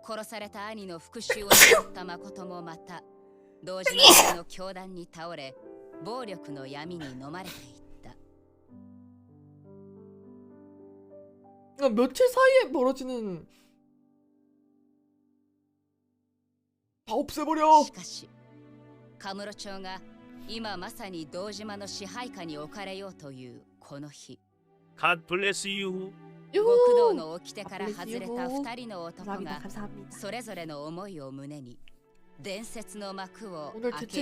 殺された兄の復讐を誓った誠もまた同時にの教団に倒れ暴力の闇に飲まれていった。 며칠 사이에 벌어지는 다 없애버려. しかしカムロ町が今まさに堂島の支配下に置かれようというこの日、 God bless you. 極道の掟から外れた2人の男が 감사합니다. それぞれの思いを胸に伝説の幕を 오늘 開 제 けよう